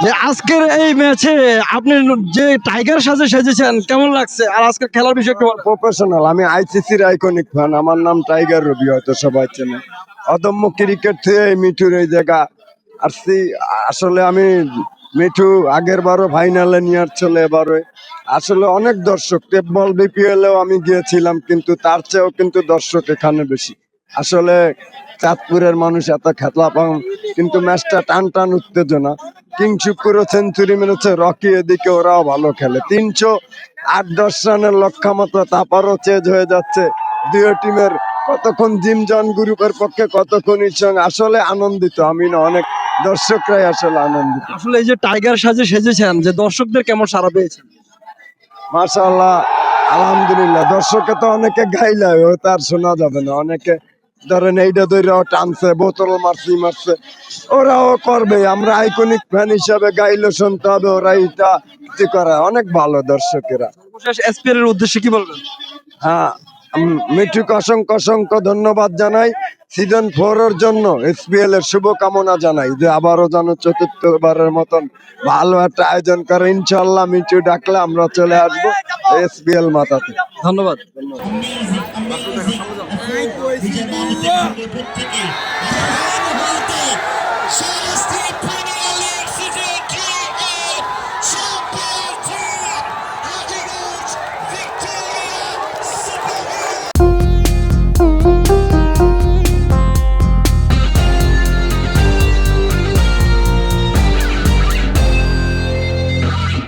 যে আজকের এই ম্যাচে আপনি যে টাইগার সাজে সেজেছেন কেমন লাগছে, আর আজকের খেলার বিষয়ে একটু বলেন। প্রফেশনাল, আমি আইসিসির আইকনিক ফ্যান। আমার নাম টাইগার রবি, হয়তো সবাই চেনে। অদম্য ক্রিকেট থেকে এই মিঠুর এই জায়গা আসছি। আসলে আমি মিঠু আগের বারও ফাইনালে নিয়ে আসছিল, এবারে আসলে অনেক দর্শক টেপ বল বিপিএলেও আমি গিয়েছিলাম, কিন্তু তার চেয়েও কিন্তু দর্শক এখানে বেশি। আসলে চাঁদপুরের মানুষ এত খেলা পান, কিন্তু ম্যাচটা টান টান উত্তেজনা। কিং শুক্কুরও সেঞ্চুরি মেরেছে, রকি এদিকে ওরাও ভালো খেলে। 308-10 রানের লক্ষ্যমাত্রা, তারপরও চেঞ্জ হয়ে যাচ্ছে দুই টিমের। কতক্ষণ জিম জন গ্রুপের পক্ষে, কতক্ষণ ইসং। আসলে আনন্দিত আমি না, অনেক দর্শকরাই আসলে আনন্দিত। আসলে এই যে টাইগার সাজে সেজেছেন, যে দর্শকদের কেমন সাড়া পেয়েছেন? মাশাআল্লাহ, আলহামদুলিল্লাহ। দর্শকে তো অনেকে গাইলে ও তার শোনা যাবে না। অনেকে ধরেন এইটা ধরেও টানছে, বোতল মারছি মারছে, ওরাও করবে। আমরা আইকনিক ফ্যান হিসাবে গাইলে শুনতে হবে, ওরা এটা কি করে। অনেক ভালো দর্শকেরা। সর্বশেষ এসপিএল এর উদ্দেশ্যে কি বলবেন? হ্যাঁ, মিঠুকে অসংখ্য অসংখ্য ধন্যবাদ জানাই। সিজন 4 এর জন্য এসপিএল এর শুভকামনা জানাই, যে আবারও যেন চতুর্থবারের মতন ভালো একটা আয়োজন করে। ইনশাল্লাহ মিঠু ডাকলে আমরা চলে আসবো এসপিএল মাতাতে। ধন্যবাদ। Amazing, amazing. Visit all the technical put together.